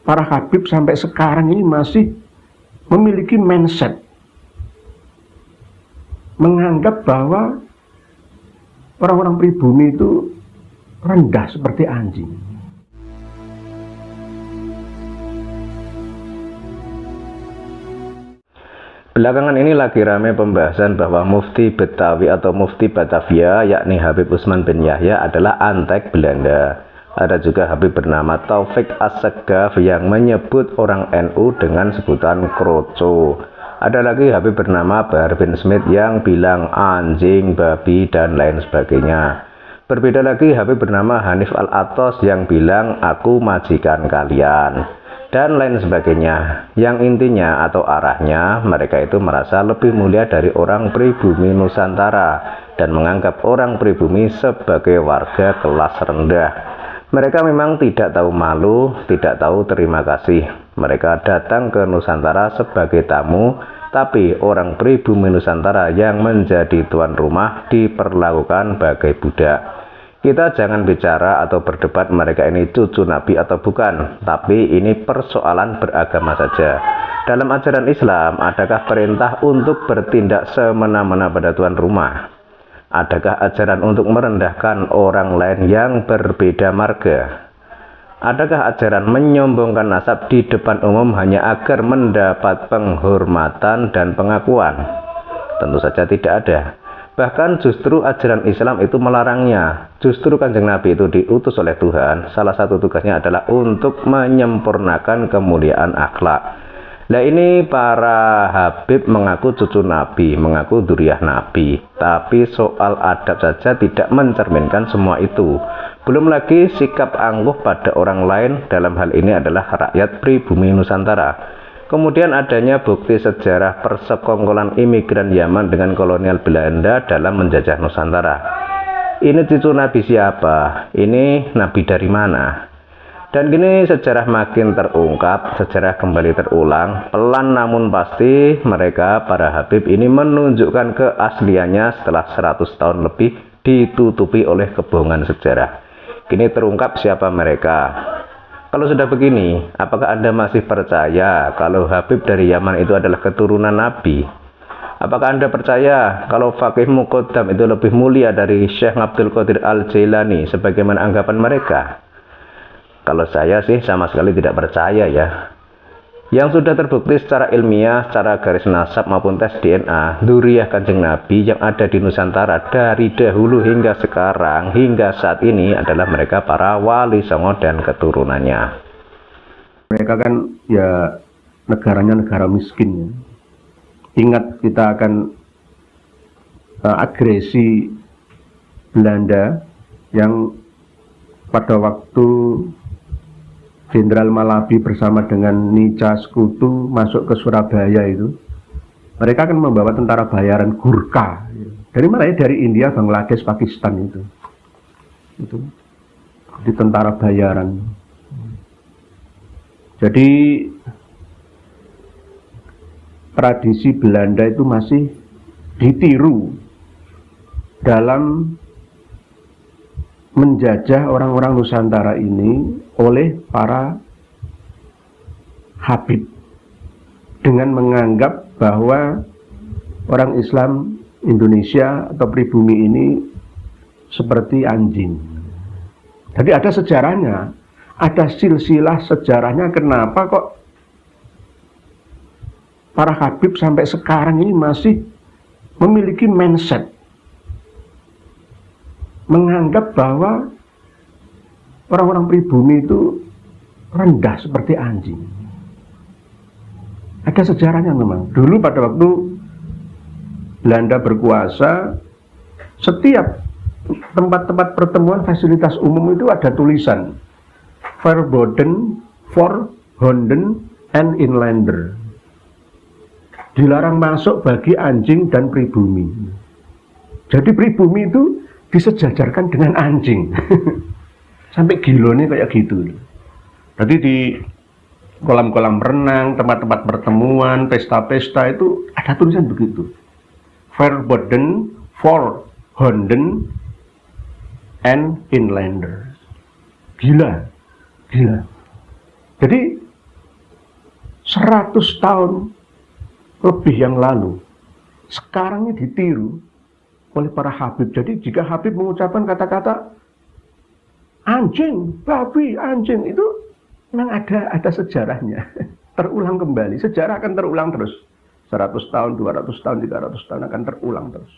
para Habib sampai sekarang ini masih memiliki mindset menganggap bahwa orang-orang pribumi itu rendah seperti anjing. Belakangan ini lagi ramai pembahasan bahwa Mufti Betawi atau Mufti Batavia, yakni Habib Utsman bin Yahya, adalah antek Belanda. Ada juga Habib bernama Taufik Assegaf yang menyebut orang NU dengan sebutan kroco. Ada lagi Habib bernama Bahar bin Smith yang bilang anjing, babi, dan lain sebagainya. Berbeda lagi Habib bernama Hanif Al-Atos yang bilang aku majikan kalian, dan lain sebagainya. Yang intinya atau arahnya mereka itu merasa lebih mulia dari orang pribumi Nusantara dan menganggap orang pribumi sebagai warga kelas rendah. Mereka memang tidak tahu malu, tidak tahu terima kasih. Mereka datang ke Nusantara sebagai tamu, tapi orang pribumi Nusantara yang menjadi tuan rumah diperlakukan bagai budak. Kita jangan bicara atau berdebat mereka ini cucu Nabi atau bukan, tapi ini persoalan beragama saja. Dalam ajaran Islam, adakah perintah untuk bertindak semena-mena pada tuan rumah? Adakah ajaran untuk merendahkan orang lain yang berbeda marga? Adakah ajaran menyombongkan nasab di depan umum hanya agar mendapat penghormatan dan pengakuan? Tentu saja tidak ada. Bahkan justru ajaran Islam itu melarangnya. Justru Kanjeng Nabi itu diutus oleh Tuhan, salah satu tugasnya adalah untuk menyempurnakan kemuliaan akhlak. Nah ini para Habib mengaku cucu Nabi, mengaku dzurriyyah Nabi, tapi soal adab saja tidak mencerminkan semua itu. Belum lagi sikap angkuh pada orang lain, dalam hal ini adalah rakyat pribumi Nusantara. Kemudian adanya bukti sejarah persekongkolan imigran Yaman dengan kolonial Belanda dalam menjajah Nusantara. Ini cucu Nabi siapa? Ini Nabi dari mana? Dan kini sejarah makin terungkap, sejarah kembali terulang. Pelan namun pasti mereka para Habib ini menunjukkan keasliannya setelah 100 tahun lebih ditutupi oleh kebohongan sejarah. Kini terungkap siapa mereka. Kalau sudah begini, apakah Anda masih percaya kalau Habib dari Yaman itu adalah keturunan Nabi? Apakah Anda percaya kalau Faqih Muqaddam itu lebih mulia dari Syekh Abdul Qadir Al-Jailani sebagaimana anggapan mereka? Kalau saya sih sama sekali tidak percaya ya. Yang sudah terbukti secara ilmiah, secara garis nasab maupun tes DNA, dzurriyyah Kanjeng Nabi yang ada di Nusantara dari dahulu hingga sekarang, hingga saat ini adalah mereka para wali songo dan keturunannya. Mereka kan ya negaranya negara miskin ya. Ingat kita akan agresi Belanda yang pada waktu Jenderal Malabi bersama dengan Nica Sekutu masuk ke Surabaya itu, mereka akan membawa tentara bayaran Gurkha. Dari mana ya? Dari India, Bangladesh, Pakistan itu di tentara bayaran. Jadi tradisi Belanda itu masih ditiru dalam menjajah orang-orang Nusantara ini oleh para Habib dengan menganggap bahwa orang Islam Indonesia atau pribumi ini seperti anjing. Jadi ada sejarahnya, ada silsilah sejarahnya kenapa kok para Habib sampai sekarang ini masih memiliki mindset menganggap bahwa orang-orang pribumi itu rendah seperti anjing. Ada sejarahnya memang. Dulu pada waktu Belanda berkuasa, setiap tempat-tempat pertemuan fasilitas umum itu ada tulisan verboden for Honden and Inlander. Dilarang masuk bagi anjing dan pribumi. Jadi pribumi itu disejajarkan dengan anjing. Sampai gilone kayak gitu. Jadi di kolam-kolam renang, tempat-tempat pertemuan, pesta-pesta itu ada tulisan begitu. Verboden for Honden and Inlander. Gila. Jadi 100 tahun lebih yang lalu. Sekarang ini ditiru oleh para Habib. Jadi jika Habib mengucapkan kata-kata anjing, babi, anjing, itu memang ada sejarahnya. Terulang kembali. Sejarah akan terulang terus. 100 tahun, 200 tahun, 300 tahun akan terulang terus.